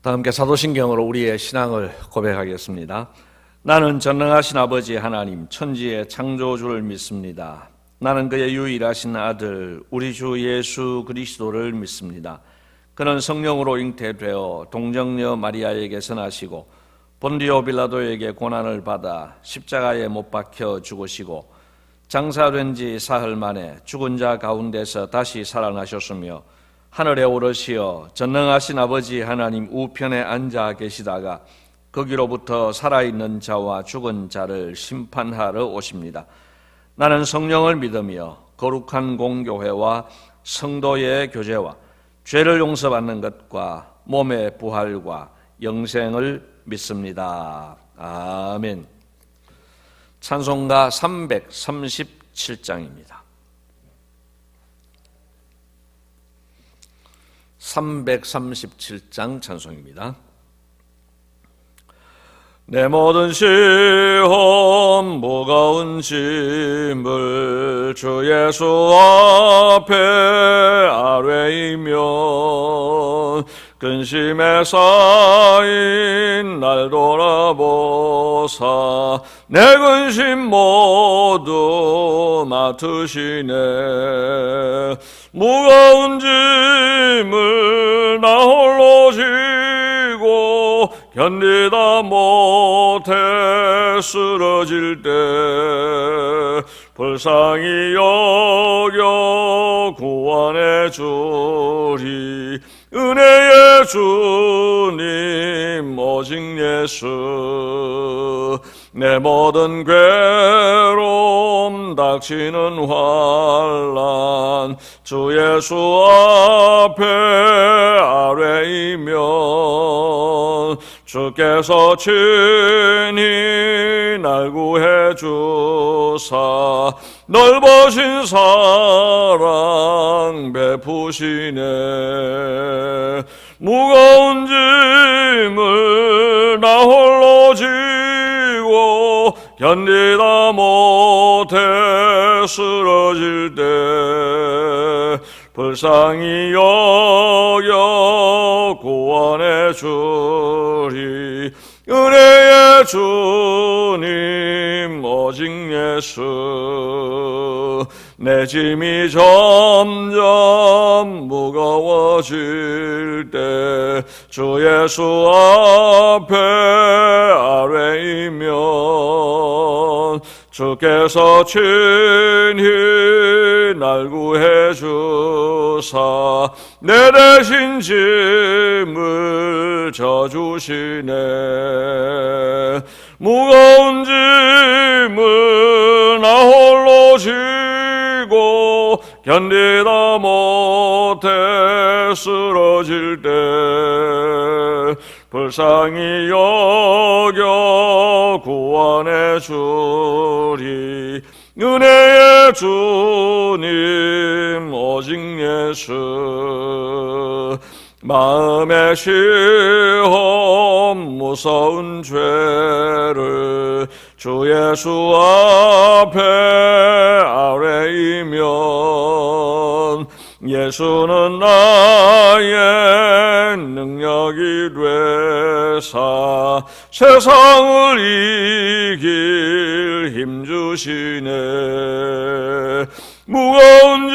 다 함께 사도신경으로 우리의 신앙을 고백하겠습니다. 나는 전능하신 아버지 하나님 천지의 창조주를 믿습니다. 나는 그의 유일하신 아들 우리 주 예수 그리스도를 믿습니다. 그는 성령으로 잉태되어 동정녀 마리아에게서 나시고 본디오 빌라도에게 고난을 받아 십자가에 못 박혀 죽으시고 장사된 지 사흘 만에 죽은 자 가운데서 다시 살아나셨으며 하늘에 오르시어 전능하신 아버지 하나님 우편에 앉아 계시다가 거기로부터 살아있는 자와 죽은 자를 심판하러 오십니다. 나는 성령을 믿으며 거룩한 공교회와 성도의 교제와 죄를 용서받는 것과 몸의 부활과 영생을 믿습니다. 아멘. 찬송가 337장입니다. 337장 찬송입니다. 내 모든 시험 무거운 짐을 주 예수 앞에 아뢰이면 근심에 쌓인 날 돌아보사 내 근심 모두 맡으시네. 무거운 짐을 나 홀로 지고 견디다 못해 쓰러질 때 불쌍히 여겨 구원해 주리. 은혜의 주님 오직 예수. 내 모든 괴로움 닥치는 환난 주 예수 앞에 아뢰이면 주께서 친히 날 구해 주사 넓으신 사랑 베푸시네. 무거운 짐을 나 홀로 지고 견디다 못해 쓰러질 때 불쌍히 여겨 구원해 주리. 은혜의 주님 오직 예수. 내 짐이 점점 무거워질 때 주 예수 앞에 아뢰이면 주께서 친히 날 구해 주사 내 대신 짐을 져주시네. 무거운 짐을 나 홀로 지고 견디다 못해 쓰러질 때 불쌍히 여겨 구원해 주리. 은혜의 주님 오직 예수. 마음의 시험 무서운 죄를 주 예수 앞에 아뢰이면 예수는 나의 능력이 되사 세상을 이길 힘 주시네. 무거운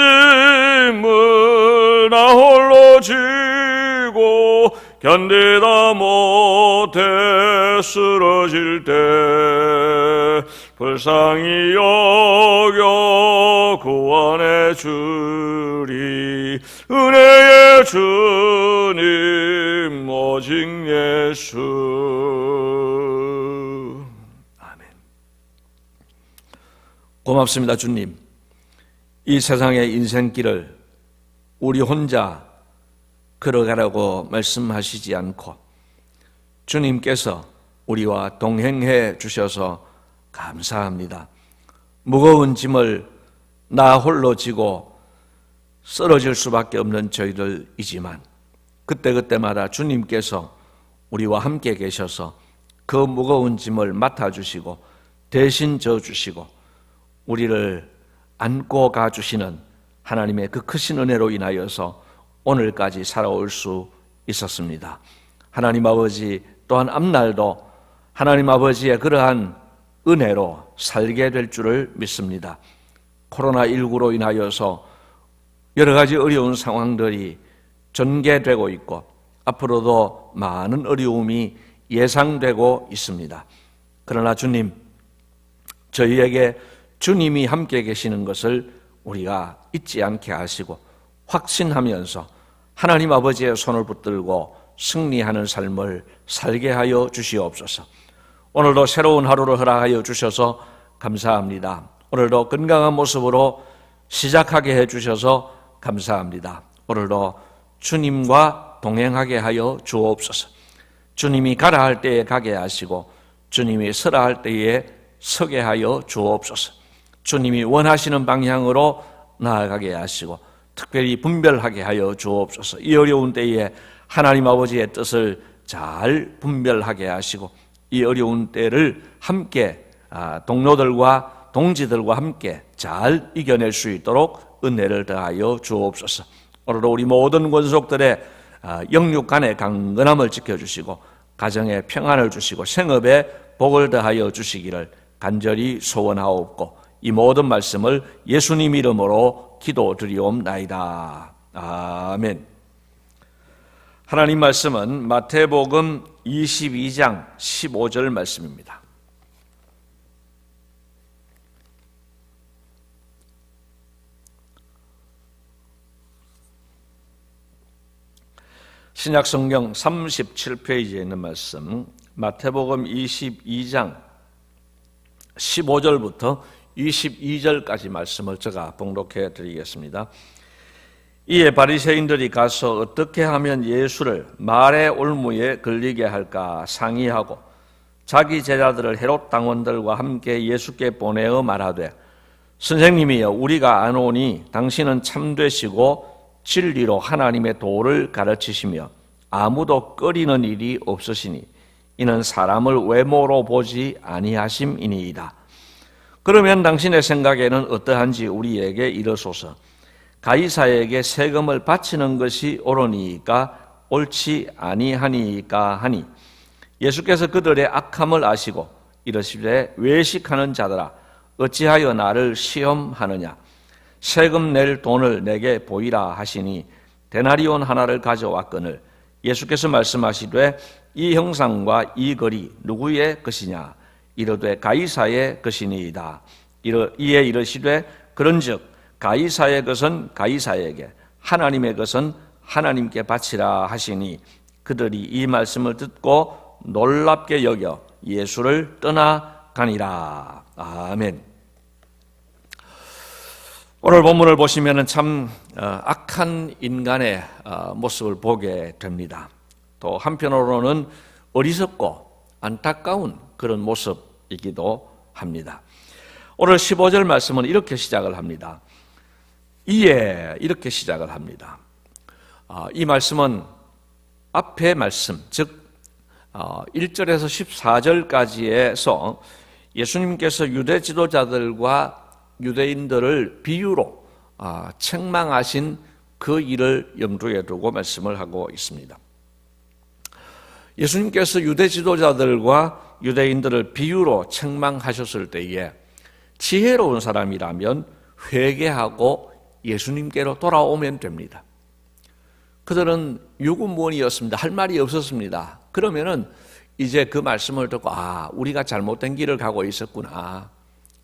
짐을 나 홀로 지고 견디다 못해 쓰러질 때 불쌍히 여겨 구원해 주리. 은혜의 주님 오직 예수. 아멘. 고맙습니다 주님. 이 세상의 인생길을 우리 혼자 걸어가라고 말씀하시지 않고 주님께서 우리와 동행해 주셔서 감사합니다. 무거운 짐을 나 홀로 지고 쓰러질 수밖에 없는 저희들이지만 그때그때마다 주님께서 우리와 함께 계셔서 그 무거운 짐을 맡아주시고 대신 져주시고 우리를 안고 가주시는 하나님의 그 크신 은혜로 인하여서 오늘까지 살아올 수 있었습니다. 하나님 아버지 또한 앞날도 하나님 아버지의 그러한 은혜로 살게 될 줄을 믿습니다. 코로나19로 인하여서 여러 가지 어려운 상황들이 전개되고 있고 앞으로도 많은 어려움이 예상되고 있습니다. 그러나 주님, 저희에게 주님이 함께 계시는 것을 우리가 잊지 않게 하시고 확신하면서 하나님 아버지의 손을 붙들고 승리하는 삶을 살게 하여 주시옵소서. 오늘도 새로운 하루를 허락하여 주셔서 감사합니다. 오늘도 건강한 모습으로 시작하게 해주셔서 감사합니다. 오늘도 주님과 동행하게 하여 주옵소서. 주님이 가라 할 때에 가게 하시고 주님이 서라 할 때에 서게 하여 주옵소서. 주님이 원하시는 방향으로 나아가게 하시고 특별히 분별하게 하여 주옵소서. 이 어려운 때에 하나님 아버지의 뜻을 잘 분별하게 하시고 이 어려운 때를 함께 동료들과 동지들과 함께 잘 이겨낼 수 있도록 은혜를 더하여 주옵소서. 오늘도 우리 모든 권속들의 영육 간의 강건함을 지켜주시고 가정에 평안을 주시고 생업에 복을 더하여 주시기를 간절히 소원하옵고 이 모든 말씀을 예수님 이름으로 기도드리옵나이다. 아멘. 하나님 말씀은 마태복음 22장 15절 말씀입니다. 신약성경 37페이지에 있는 말씀, 마태복음 22장 15절부터 22절까지 말씀을 제가 봉독해 드리겠습니다. 이에 바리새인들이 가서 어떻게 하면 예수를 말의 올무에 걸리게 할까 상의하고 자기 제자들을 헤롯 당원들과 함께 예수께 보내어 말하되 선생님이여 우리가 아노니 당신은 참되시고 진리로 하나님의 도를 가르치시며 아무도 꺼리는 일이 없으시니 이는 사람을 외모로 보지 아니하심이니이다. 그러면 당신의 생각에는 어떠한지 우리에게 이르소서. 가이사에게 세금을 바치는 것이 옳으니까 옳지 아니하니까 하니 예수께서 그들의 악함을 아시고 이르시되 외식하는 자들아 어찌하여 나를 시험하느냐. 세금 낼 돈을 내게 보이라 하시니 데나리온 하나를 가져왔거늘 예수께서 말씀하시되 이 형상과 이 글이 누구의 것이냐. 이르되 가이사의 것이니이다. 이에 이르시되 그런즉 가이사의 것은 가이사에게 하나님의 것은 하나님께 바치라 하시니 그들이 이 말씀을 듣고 놀랍게 여겨 예수를 떠나가니라. 아멘. 오늘 본문을 보시면 참 악한 인간의 모습을 보게 됩니다. 또 한편으로는 어리석고 안타까운 그런 모습이기도 합니다. 오늘 15절 말씀은 이렇게 시작을 합니다. 이에 이렇게 시작을 합니다. 이 말씀은 앞의 말씀, 즉 1절에서 14절까지에서 예수님께서 유대 지도자들과 유대인들을 비유로 책망하신 그 일을 염두에 두고 말씀을 하고 있습니다. 예수님께서 유대 지도자들과 유대인들을 비유로 책망하셨을 때에 지혜로운 사람이라면 회개하고 예수님께로 돌아오면 됩니다. 그들은 유구무원이었습니다. 할 말이 없었습니다. 그러면은 이제 그 말씀을 듣고 우리가 잘못된 길을 가고 있었구나.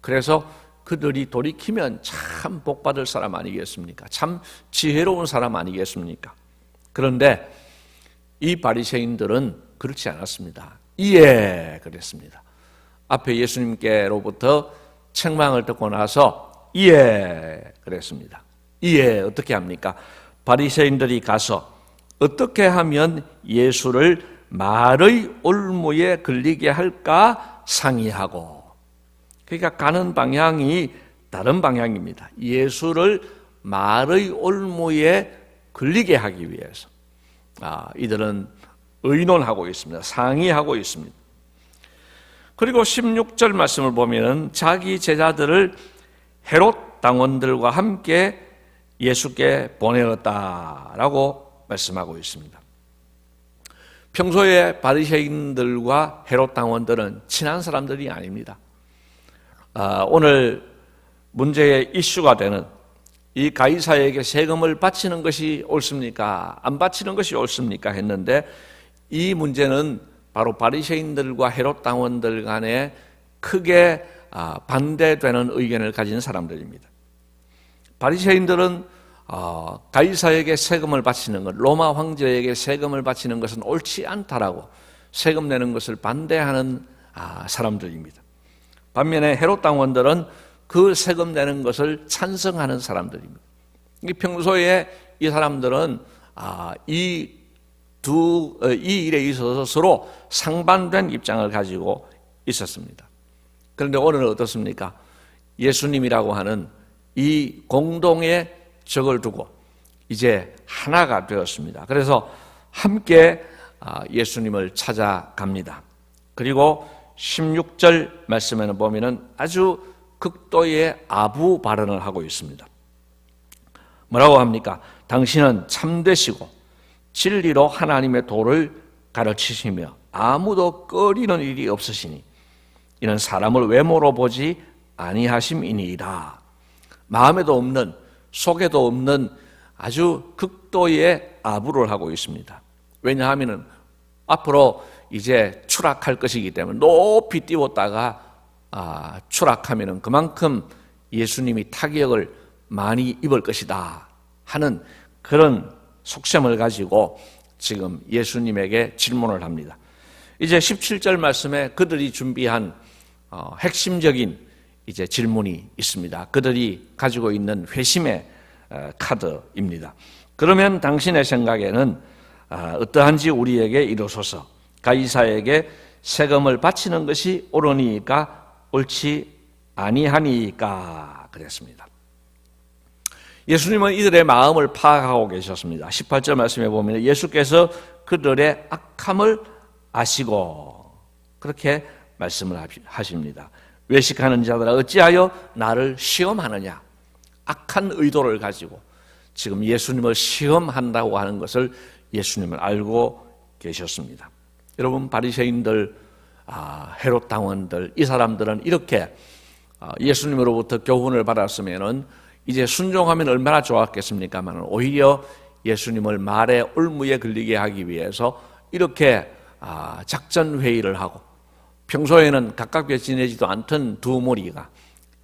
그래서 그들이 돌이키면 참 복받을 사람 아니겠습니까? 참 지혜로운 사람 아니겠습니까? 그런데 이 바리새인들은 그렇지 않았습니다. 이에 그랬습니다. 앞에 예수님께로부터 책망을 듣고 나서 이에 그랬습니다. 이에 어떻게 합니까? 바리새인들이 가서 어떻게 하면 예수를 말의 올무에 걸리게 할까 상의하고, 그러니까 가는 방향이 다른 방향입니다. 예수를 말의 올무에 걸리게 하기 위해서 이들은 의논하고 있습니다. 상의하고 있습니다. 그리고 16절 말씀을 보면 자기 제자들을 헤롯 당원들과 함께 예수께 보내었다라고 말씀하고 있습니다. 평소에 바리새인들과 헤롯 당원들은 친한 사람들이 아닙니다. 오늘 문제의 이슈가 되는 이 가이사에게 세금을 바치는 것이 옳습니까? 안 바치는 것이 옳습니까? 했는데 이 문제는 바로 바리새인들과 헤롯 당원들 간에 크게 반대되는 의견을 가진 사람들입니다. 바리새인들은 가이사에게 세금을 바치는 것, 로마 황제에게 세금을 바치는 것은 옳지 않다라고 세금 내는 것을 반대하는 사람들입니다. 반면에 헤롯 당원들은 그 세금 내는 것을 찬성하는 사람들입니다. 평소에 이 사람들은 이 일에 있어서 서로 상반된 입장을 가지고 있었습니다. 그런데 오늘은 어떻습니까? 예수님이라고 하는 이 공동의 적을 두고 이제 하나가 되었습니다. 그래서 함께 예수님을 찾아갑니다. 그리고 16절 말씀에는 보면은 아주 극도의 아부 발언을 하고 있습니다. 뭐라고 합니까? 당신은 참되시고 진리로 하나님의 도를 가르치시며 아무도 꺼리는 일이 없으시니 이는 사람을 외모로 보지 아니하심이니이다. 마음에도 없는, 속에도 없는 아주 극도의 아부를 하고 있습니다. 왜냐하면 앞으로 이제 추락할 것이기 때문에 높이 띄웠다가 추락하면 그만큼 예수님이 타격을 많이 입을 것이다 하는 그런 속셈을 가지고 지금 예수님에게 질문을 합니다. 이제 17절 말씀에 그들이 준비한 핵심적인 이제 질문이 있습니다. 그들이 가지고 있는 회심의 카드입니다. 그러면 당신의 생각에는 어떠한지 우리에게 이루소서. 가이사에게 세금을 바치는 것이 옳으니까 옳지 아니하니까 그랬습니다. 예수님은 이들의 마음을 파악하고 계셨습니다. 18절 말씀에 보면 예수께서 그들의 악함을 아시고 그렇게 말씀을 하십니다. 외식하는 자들아 어찌하여 나를 시험하느냐. 악한 의도를 가지고 지금 예수님을 시험한다고 하는 것을 예수님은 알고 계셨습니다. 여러분 바리새인들, 헤롯 당원들 이 사람들은 이렇게 예수님으로부터 교훈을 받았으면은 이제 순종하면 얼마나 좋았겠습니까만 오히려 예수님을 말의 올무에 걸리게 하기 위해서 이렇게 작전 회의를 하고 평소에는 가깝게 지내지도 않던 두 무리가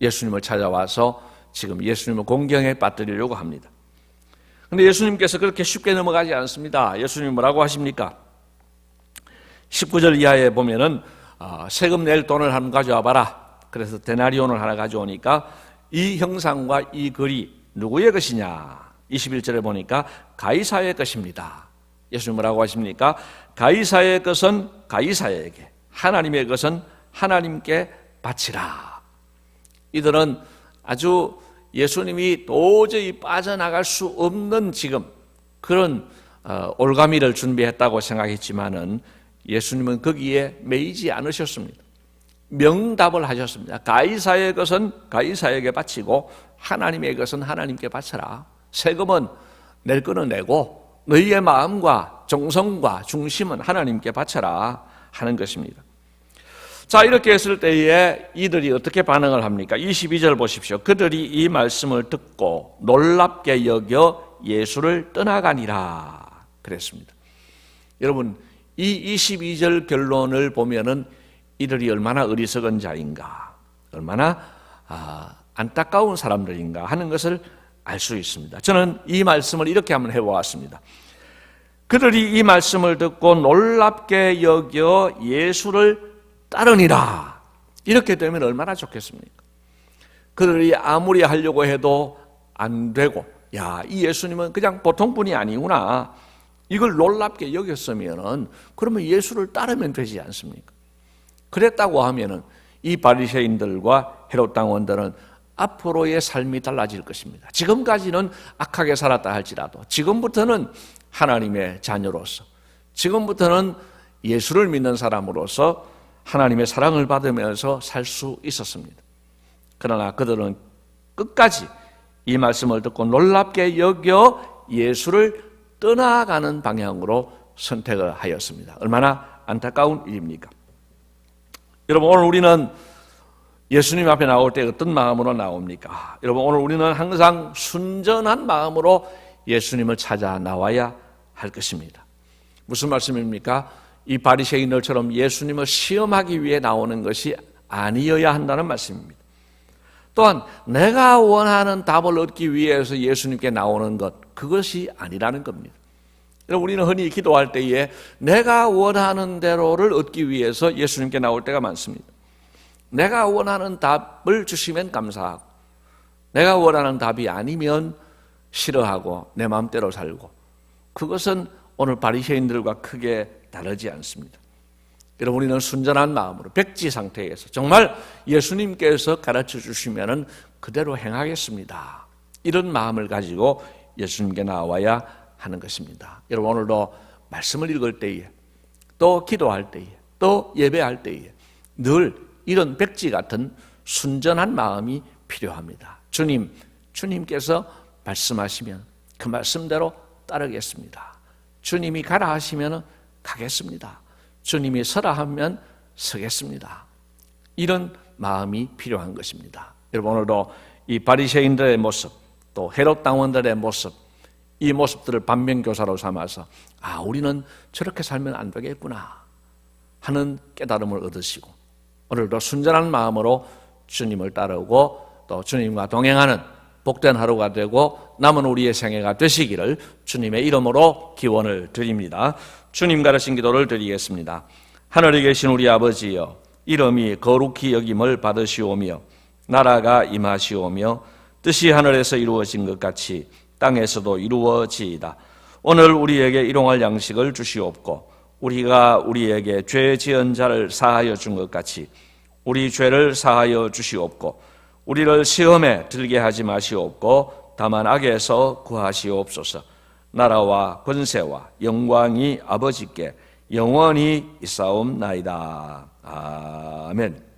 예수님을 찾아와서 지금 예수님을 공경에 빠뜨리려고 합니다. 그런데 예수님께서 그렇게 쉽게 넘어가지 않습니다. 예수님 뭐라고 하십니까? 19절 이하에 보면은 세금 낼 돈을 한번 가져와 봐라. 그래서 데나리온을 하나 가져오니까 이 형상과 이 글이 누구의 것이냐? 21절에 보니까 가이사의 것입니다. 예수님 뭐라고 하십니까? 가이사의 것은 가이사에게, 하나님의 것은 하나님께 바치라. 이들은 아주 예수님이 도저히 빠져나갈 수 없는 지금 그런 올가미를 준비했다고 생각했지만은 예수님은 거기에 매이지 않으셨습니다. 명답을 하셨습니다. 가이사의 것은 가이사에게 바치고 하나님의 것은 하나님께 바쳐라. 세금은 낼 거는 내고 너희의 마음과 정성과 중심은 하나님께 바쳐라 하는 것입니다. 자, 이렇게 했을 때에 이들이 어떻게 반응을 합니까? 22절 보십시오. 그들이 이 말씀을 듣고 놀랍게 여겨 예수를 떠나가니라 그랬습니다. 여러분, 이 22절 결론을 보면은 이들이 얼마나 어리석은 자인가, 얼마나 안타까운 사람들인가 하는 것을 알 수 있습니다. 저는 이 말씀을 이렇게 한번 해보았습니다. 그들이 이 말씀을 듣고 놀랍게 여겨 예수를 따르니라. 이렇게 되면 얼마나 좋겠습니까? 그들이 아무리 하려고 해도 안 되고, 야, 이 예수님은 그냥 보통 분이 아니구나. 이걸 놀랍게 여겼으면은 그러면 예수를 따르면 되지 않습니까? 그랬다고 하면은 이 바리새인들과 헤롯 당원들은 앞으로의 삶이 달라질 것입니다. 지금까지는 악하게 살았다 할지라도 지금부터는 하나님의 자녀로서, 지금부터는 예수를 믿는 사람으로서 하나님의 사랑을 받으면서 살 수 있었습니다. 그러나 그들은 끝까지 이 말씀을 듣고 놀랍게 여겨 예수를 떠나가는 방향으로 선택을 하였습니다. 얼마나 안타까운 일입니까? 여러분, 오늘 우리는 예수님 앞에 나올 때 어떤 마음으로 나옵니까? 여러분, 오늘 우리는 항상 순전한 마음으로 예수님을 찾아 나와야 할 것입니다. 무슨 말씀입니까? 이 바리새인들처럼 예수님을 시험하기 위해 나오는 것이 아니어야 한다는 말씀입니다. 또한 내가 원하는 답을 얻기 위해서 예수님께 나오는 것, 그것이 아니라는 겁니다. 우리는 흔히 기도할 때에 내가 원하는 대로를 얻기 위해서 예수님께 나올 때가 많습니다. 내가 원하는 답을 주시면 감사하고, 내가 원하는 답이 아니면 싫어하고 내 마음대로 살고, 그것은 오늘 바리새인들과 크게 다르지 않습니다. 여러분, 우리는 순전한 마음으로 백지 상태에서 정말 예수님께서 가르쳐 주시면 그대로 행하겠습니다, 이런 마음을 가지고 예수님께 나와야 하는 것입니다. 여러분, 오늘도 말씀을 읽을 때에, 또 기도할 때에, 또 예배할 때에 늘 이런 백지 같은 순전한 마음이 필요합니다. 주님께서 말씀하시면 그 말씀대로 따르겠습니다. 주님이 가라 하시면 가겠습니다. 주님이 서라 하면 서겠습니다. 이런 마음이 필요한 것입니다. 여러분, 오늘도 이 바리새인들의 모습, 또 헤롯 당원들의 모습, 이 모습들을 반면교사로 삼아서 우리는 저렇게 살면 안 되겠구나 하는 깨달음을 얻으시고, 오늘도 순전한 마음으로 주님을 따르고 또 주님과 동행하는 복된 하루가 되고 남은 우리의 생애가 되시기를 주님의 이름으로 기원을 드립니다. 주님 가르친 기도를 드리겠습니다. 하늘에 계신 우리 아버지여, 이름이 거룩히 여김을 받으시오며 나라가 임하시오며 뜻이 하늘에서 이루어진 것 같이 땅에서도 이루어지이다. 오늘 우리에게 일용할 양식을 주시옵고, 우리가 우리에게 죄 지은 자를 사하여 준 것 같이 우리 죄를 사하여 주시옵고, 우리를 시험에 들게 하지 마시옵고 다만 악에서 구하시옵소서. 나라와 권세와 영광이 아버지께 영원히 있사옵나이다. 아멘.